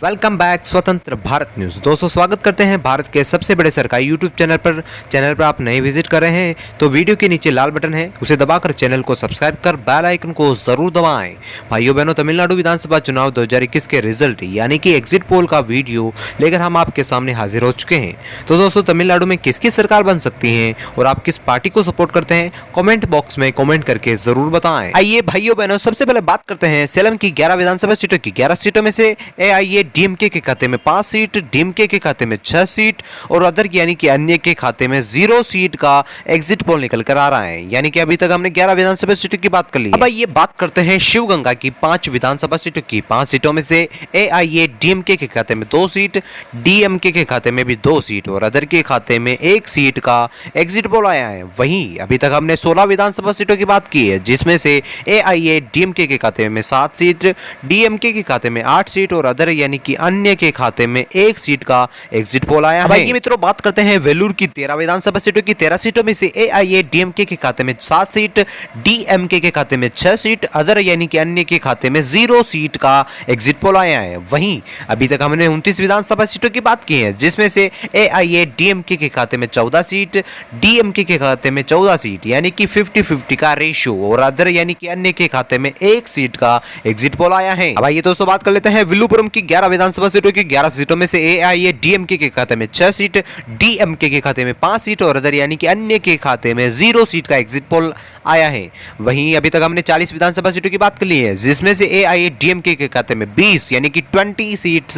Welcome back स्वतंत्र Bharat news. दोस्तों स्वागत करते हैं भारत के सबसे बड़े सरकारी यूट्यूब चैनल पर आप नए विजिट कर रहे हैं तो वीडियो के नीचे लाल बटन है, उसे दबाकर चैनल को सब्सक्राइब कर बेल आइकन को जरूर दबाएं। भाइयों बहनों, तमिलनाडु विधानसभा चुनाव 2021 के रिजल्ट यानी कि एग्जिट पोल का वीडियो लेकर हम आपके सामने हाजिर हो चुके हैं। तो दोस्तों तमिलनाडु में किसकी सरकार बन सकती है और आप किस पार्टी को सपोर्ट करते हैं, कॉमेंट बॉक्स में कॉमेंट करके जरूर बताएं। आइए भाइयों बहनों, सबसे पहले बात करते हैं सेलम की 11 विधानसभा सीटों की। 11 सीटों में से एआईएडीएमके के खाते में 5 सीट, डीएमके के खाते में 6 सीट और अदर यानी कि अन्य के खाते में 0 सीट का एग्जिट पोल निकल कर आ रहा है। यानी कि अभी तक हमने 11 विधानसभा सीटों की बात कर ली। अब ये बात करते हैं शिवगंगा की 5 विधानसभा सीटों की। 5 सीटों में से एआईएडीएमके के खाते में 2 सीट, डीएमके के खाते में भी 2 सीट और अदर के खाते में 1 सीट का एग्जिट पोल आया है। वहीं अभी तक हमने 16 विधानसभा सीटों की बात की है, जिसमें से एआईएडीएमके के खाते में 7 सीट, डीएमके के खाते में 8 सीट और अदर यानी कि अन्य के खाते में 1 सीट का एग्जिट पोल आया है। ये मित्रों बात करते हैं वेलूर की 13 विधानसभा सीटों की। 13 सीटों में से एआईएडीएमके के खाते में 7 सीट, डीएमके के खाते में 6 सीट, अदर यानी कि अन्य के खाते में 0 सीट का एग्जिट पोल आया है। वहीं अभी तक हमने 29 विधानसभा सीटों की बात की है, जिसमें से एआईएडीएमके के खाते में 14 सीट, डीएमके के खाते में 14 सीट यानी कि 50-50 का रेशियो और अदर यानी कि अन्य के खाते में 1 सीट का एग्जिट पोल आया है। अब आइए दोस्तों बात कर लेते हैं विल्लुपुरम की 11 विधानसभा सीटों की। 11 सीटों में से एआईएडीएमके के खाते में 6 सीट, डीएमके के खाते में 5 सीट और अदर यानी कि अन्य के खाते में 0 सीट का एग्जिट पोल आया है। वहीं अभी तक हमने 40 विधानसभा सीटों की बात कर ली है, जिसमें से एआईएडीएमके के खाते में 20 यानी कि 20 सीट्स,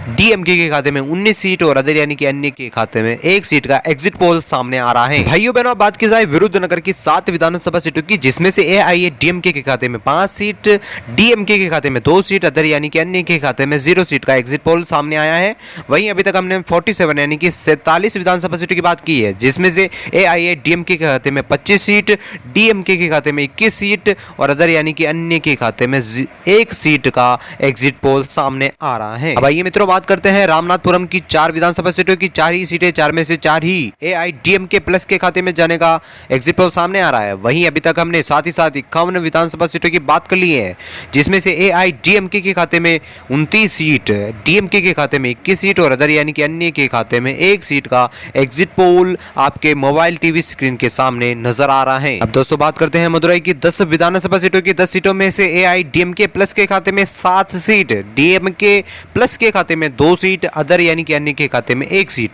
डीएमके के खाते में 19 सीट और अदर यानी कि अन्य के खाते में 1 सीट का एग्जिट पोल सामने आ रहा है। भाइयों बहनों, बात की जाए विरुद्धनगर की 7 विधानसभा सीटों की, जिसमें से एआईएडीएमके के खाते में 5 सीट, डीएमके के खाते में 2 सीट, अदर यानी कि अन्य के खाते में 0 सीट का एग्जिट पोल सामने आया है। वहीं अभी तक हमने 47 यानी कि 47 विधानसभा सीटों की बात की है, जिसमें से एआईएडीएमके के खाते में 25 सीट, डीएमके के खाते में 21 सीट और अदर यानी कि अन्य के खाते में 1 सीट का एग्जिट पोल सामने आ रहा है। अब आइए मित्रों बात करते हैं रामनाथपुरम की 4 विधानसभा सीटों की। 4 ही सीटें, 4 में से 4 ही एआईडीएमके प्लस के खाते में जाने का एग्जिट पोल सामने आ रहा है। वहीं अभी तक हमने साथ ही साथ 51 विधानसभा सीटों की बात कर ली है, जिसमें से एआईडीएमके के खाते में 29 सीट, डीएमके के खाते में 21 सीट और अदर यानी कि अन्य के खाते में 1 सीट का एग्जिट पोल आपके मोबाइल टीवी स्क्रीन के सामने नजर आ रहा है। अब दोस्तों बात करते हैं मदुरई की 10 विधानसभा सीटों की। 10 सीटों में से एआईडीएमके प्लस के खाते में 7 सीट, डीएमके प्लस के खाते में 2 सीट, अदर यानी कि अन्य के खाते में 1 सीट।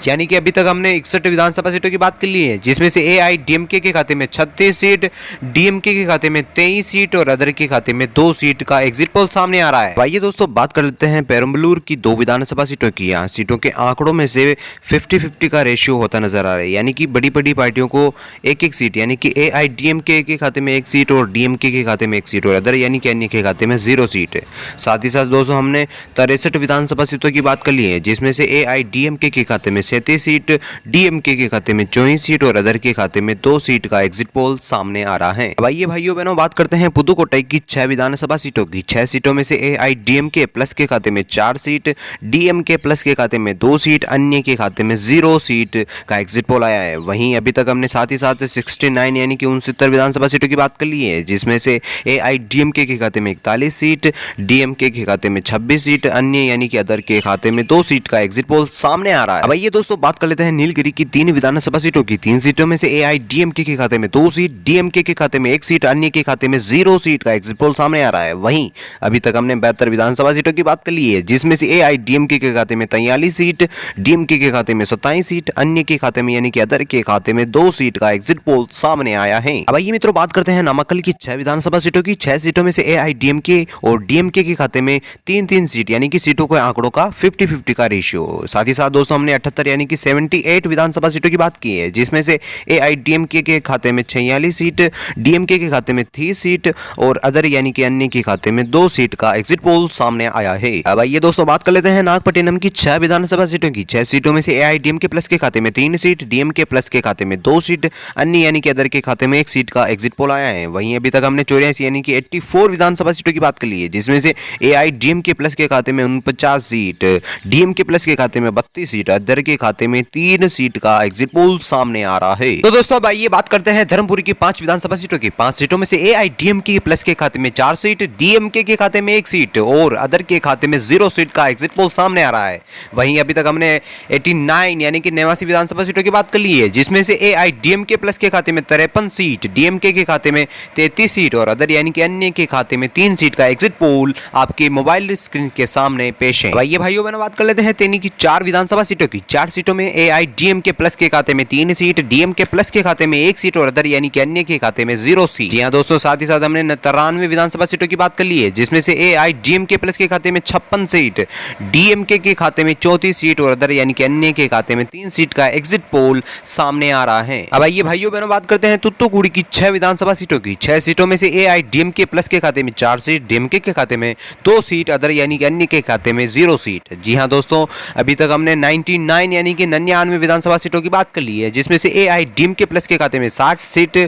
यानी कि अभी तक हमने 61 विधानसभा सीटों की बात कर ली है, जिसमें से एआईडीएमके के खाते में 36 सीट, डीएमके के खाते में 23 सीट और अदर के खाते में 2 सीट का एग्जिट पोल सामने आ रहा है। आइए दोस्तों बात कर लेते हैं पेरम्बलूर की 2 विधानसभा सीटों की। यहाँ सीटों के आंकड़ों में से 50-50 का रेशियो होता नजर आ रहा है, यानी कि बड़ी बड़ी पार्टियों को 1-1 सीट, यानी कि एआईडीएमके के खाते में 1 सीट और डीएमके के खाते में 1 सीट और अदर यानी कि अन्य के खाते में 0 सीट है। साथ ही साथ दोस्तों हमने 63 विधानसभा सीटों की बात कर ली है, जिसमें से एआईडीएमके के खाते में 37 सीट, डीएमके के खाते में 24 सीट और अदर के खाते में 2 सीट का एग्जिट पोल सामने आ रहा है। अब आइए भाइयों बहनों बात करते हैं पुदुकोट्टई की 6 विधानसभा सीटों की। 6 सीटों में से एआईडीएमके प्लस के खाते में 4 सीट, डीएमके प्लस के खाते में 2 सीट, अन्य के खाते में 0 सीट का एग्जिट पोल आया है। वहीं अभी तक हमने साथ ही साथ 69 यानी कि 69 विधानसभा सीटों की बात कर ली है, जिसमें से एआईडीएमके के खाते में 41 सीट, डीएमके के खाते में 26 सीट, अन्य यानी कि अदर के खाते में 2 सीट का एग्जिट पोल सामने आ रहा है। अब ये दोस्तों बात कर लेते हैं नीलगिरी की 3 विधानसभा सीटों की। 3 सीटों में से एआईडीएमके के खाते में 2 सीट, डीएमके के खाते में 1 सीट, अन्य के खाते में 0 सीट का एग्जिट पोल सामने आ रहा है। वहीं अभी तक हमने 72 विधानसभा सीटों की बात कर ली है, जिसमें से एआईडीएमके के खाते में 43 सीट, डीएमके के खाते में 27 सीट, अन्य के खाते में यानी कि अदर के खाते में 2 सीट का एग्जिट पोल सामने आया है। अब आइए मित्रों बात करते हैं नामाक्कल की 6 विधानसभा सीटों की। 6 सीटों में से एआईडीएमके और डीएमके के खाते में 3-3 सीट, यानी कि सीटों के आंकड़ों का 50-50 का रेशियो। साथ ही साथ दोस्तों हमने 78 यानी कि 78 विधानसभा सीटों की बात की है, जिसमें से एआईडीएमके के खाते में 46 सीट, डीएमके के खाते में 30 सीट और अदर यानी कि अन्य के खाते में 2 सीट का एग्जिट पोल सामने आया है। अब आइए दोस्तों बात कर लेते हैं नागपट्टिनम की 6 विधानसभा सीटों की। 6 सीटों में से एआईडीएमके प्लस के खाते में 3 सीट, डीएमके प्लस के खाते में 2 सीट, अन्य यानी कि अदर के खाते में 1 सीट का एग्जिट पोल आया है। वहीं अभी तक हमने 84 यानी कि 84 विधानसभा सीटों की बात कर ली है, जिसमें से एआईडीएमके प्लस के खाते में 49 सीट, डीएमके प्लस के खाते में 32 सीट, अदर के खाते में 3 सीट का एग्जिट पोल सामने आ रहा है। तो दोस्तों अब आइए बात करते हैं धर्मपुरी की 5 विधानसभा सीटों की। 5 सीटों में से एआईडीएमके प्लस के खाते में 4 सीट, डीएमके के खाते में 1 सीट और अदर के खाते में 0 सीट का एग्जिट पोल सामने आ रहा है। वहीं अभी तक हमने 89 यानी कि 89 विधानसभा सीटों की बात कर ली है, जिसमें से एआईडीएमके प्लस के खाते में 53 सीट, डीएमके के खाते में 33 सीट और अदर यानी कि अन्य के खाते में 3 सीट का एग्जिट पोल आपके मोबाइल स्क्रीन के सामने पेश है। आइए भाइयों बहनों बात कर लेते हैं तेनी की 4 विधानसभा सीटों की। 4 सीटों में एआईडीएमके प्लस के खाते में 3 सीट, डीएमके प्लस के खाते में 1 सीट और अदर यानी कि अन्य के खाते में 0 सीट। जी हां दोस्तों, साथ ही साथ हमने 93 विधानसभा सीटों की बात कर ली है, जिसमें से एआईडीएमके प्लस के खाते में 56 सीट, डीएमके के खाते में 34 सीट और अदर यानी कि अन्य के खाते में 3 सीट का एग्जिट पोल सामने आ रहा है। अब आइए भाइयों बहनों बात करते हैं तुत्तुकुड़ी की 6 विधानसभा सीटों की। 6 सीटों में से एआईडीएमके प्लस के खाते में 4 सीट, डीएमके के खाते में 2 सीट, अदर यानी कि अन्य के खाते में 0 सीट। जी हां दोस्तों, अभी तक हमने 99 यानी कि 99 विधानसभा सीटों की बात कर ली है, जिसमें से एआईडीएमके प्लस के खाते में 60 सीट,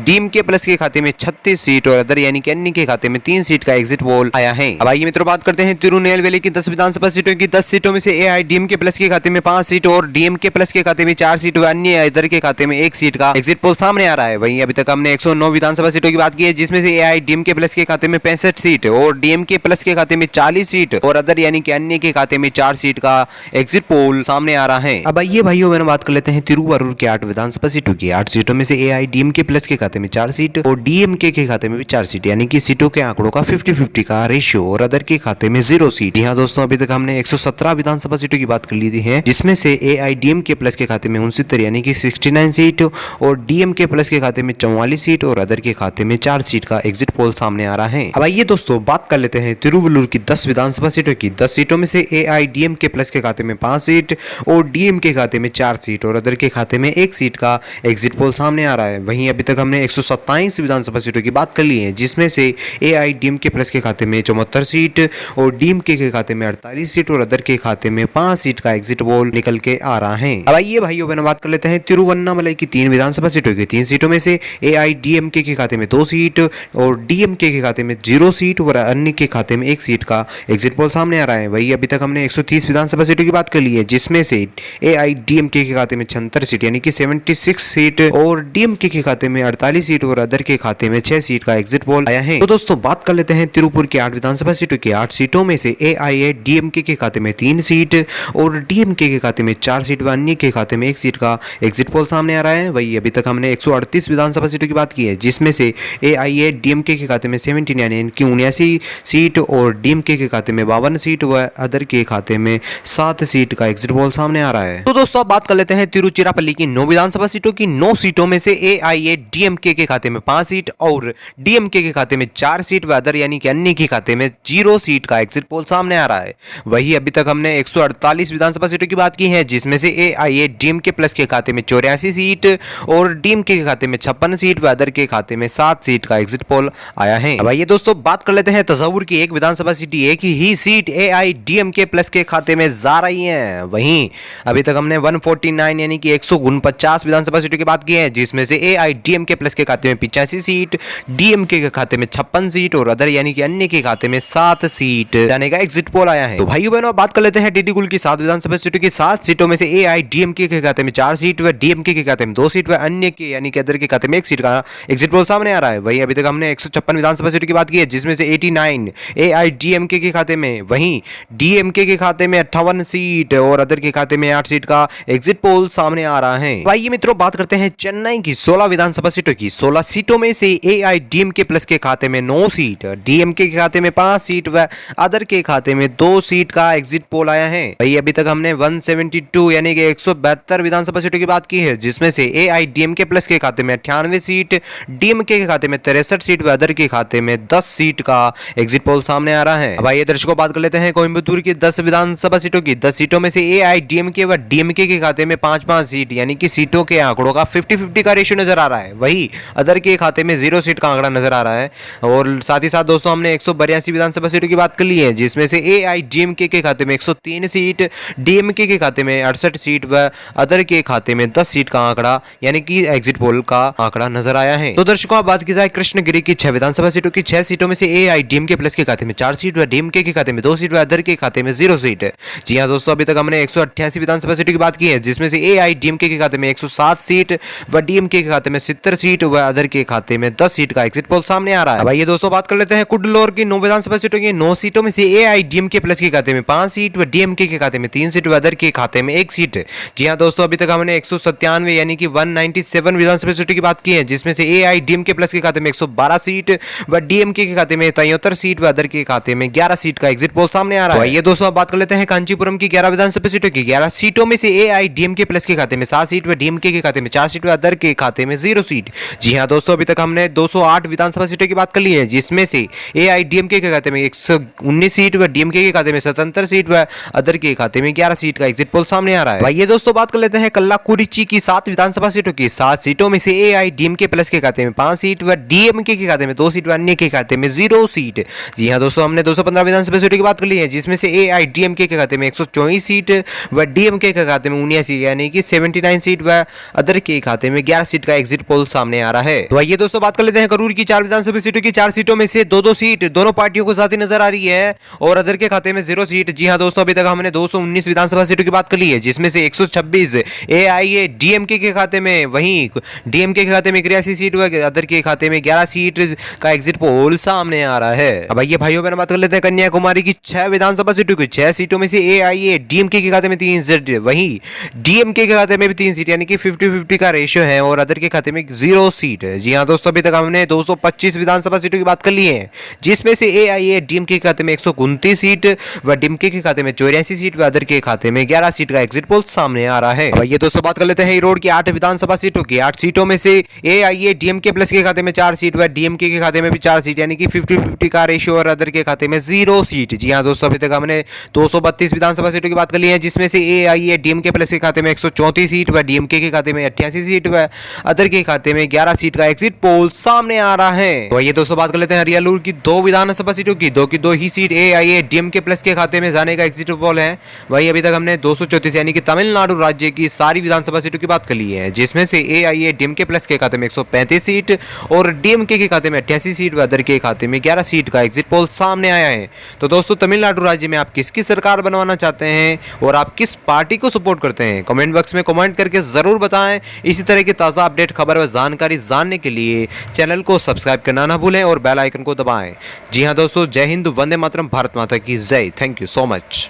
डीएमके प्लस के खाते में 36 सीट और अदर यानी कि अन्य के खाते में 3 सीट का एग्जिट पोल आया है। अब आइए मित्रों बात करते हैं तिरुनेलवेली की 10 विधानसभा सीटों की। 10 सीटों में से एआईडीएमके प्लस के खाते में 5 सीट और डीएमके प्लस के खाते में 4 सीट व अन्य अदर के खाते में 1 सीट का एग्जिट पोल सामने आ रहा है। वहीं अभी तक हमने 109 विधानसभा सीटों की बात की है, जिसमें से एआईडीएमके प्लस के खाते में 65 सीट और डीएमके प्लस के खाते में 40 सीट और अदर यानी कि अन्य के खाते में 4 सीट का एग्जिट पोल सामने आ रहा है। अब आइए भाइयों बहनों बात कर लेते हैं तिरुवरूर के 8 विधानसभा सीटों की। 8 सीटों में से एआईडीएमके प्लस के खाते में 4 सीट और डीएमके के खाते में भी 4 सीट, यानी कि सीटों के आंकड़ों का 50-50 का रेशियो और अदर के खाते में 0 सीट। यहाँ दोस्तों अभी तक हमने 117 विधानसभा सीटों की बात कर ली है, जिसमें से एआईडीएमके प्लस के खाते में 69 यानी कि 69 सीट और डीएमके प्लस के खाते में 44 सीट और अदर के खाते में 4 सीट का एग्जिट पोल सामने आ रहा है। अब आइए दोस्तों बात कर लेते हैं तिरुवल्लुर की 10 विधानसभा सीटों की। 10 सीटों में से एआईडीएमके प्लस के खाते में 5 सीट और डीएमके खाते में 4 सीट और अदर के खाते में 1 सीट का एग्जिट पोल सामने आ रहा है। वहीं अभी तक हमने 127 विधानसभा सीटों की बात कर ली है, जिसमें से एआईडीएमके प्लस के खाते में 74 सीट और डीएमके के खाते में 48 सीट और अदर के खाते में 5 सीट का एग्जिट पोल निकल के आ रहा है। अब आइए भाइयों बहनों बात कर लेते हैं तिरुवन्नामलाई की 3 विधानसभा सीटों की। 3 सीटों में से एआईडीएमके के खाते में 2 सीट और डीएमके के खाते में 0 सीट और अन्य के खाते में 1 सीट का एग्जिट पोल सामने आ रहा है। वही अभी तक हमने 130 विधानसभा सीटों की बात कर ली है, जिसमें से एआईडीएमके के खाते में 76 सीट यानी कि 76 सीट और डीएमके के खाते में 48 सीट और अदर के खाते में 6 सीट का एग्जिट पोल आया है। तो दोस्तों बात कर लेते हैं तिरुपुर की 8 विधानसभा सीटों की। 8 सीटों में से एआईडीएमके के खाते में 3 सीट और डीएमके के खाते में 4 सीट व अन्य के खाते में 1 सीट का एग्जिट पोल सामने आ रहा है। वही अभी तक हमने 138 विधानसभा सीटों की बात की है, जिसमें से एआईडीएमके के खाते में 17 यानी कि 79 सीट और डीएमके के खाते में 52 सीट व अदर के खाते में 7 सीट का एग्जिट पोल सामने आ रहा है। तो दोस्तों अब बात कर लेते हैं तिरुचिरापल्ली की 9 विधानसभा सीटों की। 9 सीटों में से एआईडीएमके के खाते में 5 सीट और डीएमके के खाते में 4 सीट व अदर यानी कि अन्य के खाते में 0 सीट का एग्जिट पोल सामने आ रहा है। वही अभी तक हमने 148 विधानसभा सीटों की बात की है, जिसमें से एआईडीएमके प्लस के खाते में 84 सीट और डीएमके के खाते में 56 सीट व अदर के खाते में 7 सीट का एग्जिट पोल आया है। अब आइए दोस्तों बात कर लेते हैं तंजावुर की 1 विधानसभा सीट। एक ही सीट एआईडीएमके प्लस के खाते में जा रही है। वहीं अभी तक हमने 149 यानी कि 149 विधानसभा सीटों की बात की है, जिसमें से एआईडीएमके प्लस के खाते में 85 सीट, डीएमके के खाते में 56 सीट और अदर यानी कि अन्य के खाते में 7 सीट जाने का एग्जिट पोल आया है। तो भाइयों बहनों बात कर लेते हैं डिंडीगुल की 7 विधानसभा सीटों की। 7 सीटों में से एआईडीएमके के खाते में 4 सीट व डीएमके के खाते में 2 सीट व अन्य के यानी कि अदर के खाते में 1 सीट का एग्जिट पोल सामने आ रहा है। वहीं अभी तक हमने 156 विधानसभा सीटों की बात की है, जिसमें से 89 एआईडीएमके के खाते में, वहीं डीएमके के खाते में 58 सीट और अदर के खाते में 8 सीट का एग्जिट पोल सामने आ रहा है। आइए मित्रों बात करते हैं चेन्नई की 16 विधानसभा सीटों की। 16 सीटों में से एआईडीएमके प्लस के खाते में 9 सीट, डीएमके के खाते में 5 सीट व अदर के खाते में 2 सीट का एग्जिट पोल आया है। वही अभी तक हमने 172 यानी कि 172 विधानसभा सीटों की बात की है, जिसमें से एआईडीएमके प्लस के खाते में 98 सीट, डीएमके के खाते में 63 सीट व अदर के खाते में 10 सीट का एग्जिट पोल सामने आ रहा है। अब आइए दर्शकों बात कर लेते हैं कोयंबटूर की 10 विधानसभा सीटों की। 10 सीटों में से एआईडीएमके व डीएमके के खाते में 5-5 सीट यानी कि सीटों के आंकड़ों का 50-50 का रेशियो नजर आ रहा है। वही अदर के खाते में 0 सीट का आंकड़ा नजर आ रहा है। और साथ ही साथ दोस्तों हमने 182 विधानसभा सीटों की बात कर ली है, जिसमें से एआईडीएमके के खाते में 103 सीट, डीएमके के खाते में 68 सीट व अदर के खाते में 10 सीट का आंकड़ा यानी कि एग्जिट पोल का आंकड़ा नजर आया है। तो दर्शकों, अब बात की जाए कृष्णगिरी की 6 विधानसभा सीटों की। 6 सीटों में से एआईडीएमके प्लस के खाते में 4 सीट व डीएमके के खाते में 2 सीट व अदर के खाते में 0 सीट। जी हां दोस्तों, अभी तक हमने 188 विधानसभा सीटों की बात की है, जिसमें से एआईडीएमके के खाते में 107 सीट व डीएमके के खाते में 70 सीट व अदर के खाते में 10 सीट का एग्जिट पोल सामने आ रहा है। भाई ये दोस्तों बात कर लेते हैं कुडलोर की 9 विधानसभा सीटों की। 9 सीटों में से एआईडीएमके प्लस के खाते में 5 सीट व डीएमके के खाते में 3 सीट व अदर के खाते में 1 सीट। जी हां दोस्तों, अभी तक हमने 197 यानी कि 197 विधानसभा सीटों की बात की है, जिसमें से एआईडीएमके प्लस के खाते में 112 सीट व डीएमके के खाते में 73 सीट व अदर के खाते में 11 सीट का एग्जिट पोल सामने आ रहा है। ये दोस्तों बात कर लेते हैं कांचीपुरम की 11 विधानसभा सीटों की। 11 सीटों में से एआईडीएमके प्लस के खाते में 7 सीट व डीएमके के खाते में 4 सीट व अदर के खाते में 0 सीट। जी हां दोस्तों, अभी तक हमने 208 विधानसभा सीटों की बात कर ली है, जिसमें से एआईडीएमके के खाते में 119 सीट व डीएमके के खाते में 77 सीट व अदर के खाते में 11 सीट का एग्जिट पोल सामने आ रहा है। भाई ये दोस्तों बात कर लेते हैं कल्लाकुरिची की 7 विधानसभा सीटों की। 7 सीटों में से एआईडीएमके प्लस के खाते में 5 सीट व डीएमके के खाते में 2 सीट व अन्य के खाते में 0 सीट। जी हां दोस्तों, हमने 215 विधानसभा सीटों की बात कर ली है, जिसमें से एआईडीएमके के खाते में 124 सीट व डीएमके के खाते में 79 यानी कि 79 सीट व अदर के खाते में 11 सीट का एग्जिट पोल सामने आ रहा है। तो आइए दोस्तों बात कर लेते हैं करूर की 4 विधानसभा सीटों की। 4 सीटों में से 2-2 सीट दोनों पार्टियों को साथी नजर आ रही है और अदर के खाते में 0 सीट। जी हां दोस्तों, अभी तक हमने 219 विधानसभा सीटों की बात कर ली है, जिसमें से 126 एआईडीएमके के खाते में, वहीं डीएमके के खाते में 83 सीट व अदर के खाते में 11 सीट का एग्जिट पोल सामने आ रहा है। अब आइए भाइयों बहनों बात कर लेते हैं कन्याकुमारी की 6 विधानसभा सीटों की। 6 सीटों में से एआईडीएमके के खाते में 3 सीट, वहीं डीएमके के खाते में भी 3 सीट यानी कि 50-50 का रेशियो है और अदर के खाते में 0 सीट है। जी हां दोस्तों, अभी तक हमने 225 विधानसभा सीटों की बात कर ली है, जिसमें से एआईडीएमके के खाते में 129 सीट व डीएमके के खाते में 84 सीट व अदर के खाते में 11 सीट का एग्जिट पोल सामने आ रहा है। अब ये दोस्तों बात कर लेते हैं रोड की 8 विधानसभा सीटों की। 8 सीटों में से एआईडीएमके प्लस के खाते में 4 सीट व डीएमके के खाते में भी 4 सीट यानी कि 50-50 का रेशियो और अदर के खाते में 0 सीट। जी हां दोस्तों, अभी तक हमने 232 विधानसभा सीटों की बात कर ली है, जिसमें से एआईडीएमके प्लस के खाते में 134 सीट व डीएमके के खाते में 88 सीट व अदर के खाते में 11 सीट का एग्जिट पोल सामने आ रहा है। तो ये दोस्तों बात कर लेते हैं हरियाणा की 2 विधानसभा सीटों की। 2 की 2 ही सीट एआईडीएमके प्लस के खाते में जाने का एग्जिट पोल है। वही अभी तक हमने 234 यानी कि तमिलनाडु राज्य की सारी विधानसभा सीटों की बात कर ली है, जिसमें से एआईडीएमके प्लस के खाते में 135 सीट और डीएमके के खाते में 88 सीट व अदर के खाते में 11 सीट का एग्जिट पोल सामने आया है। तो दोस्तों, तमिलनाडु राज्य में आप किसकी सरकार बनवाना चाहते हैं और आप किस पार्टी को सपोर्ट करते हैं, कमेंट बॉक्स में कमेंट करके जरूर बताएं। इसी तरह की ताज़ा अपडेट, खबर व जानकारी जानने के लिए चैनल को सब्सक्राइब करना ना भूलें और बेल आइकन को दबाएं। जी हां दोस्तों, जय हिंद, वंदे मातरम, भारत माता की जय। Thank you so much.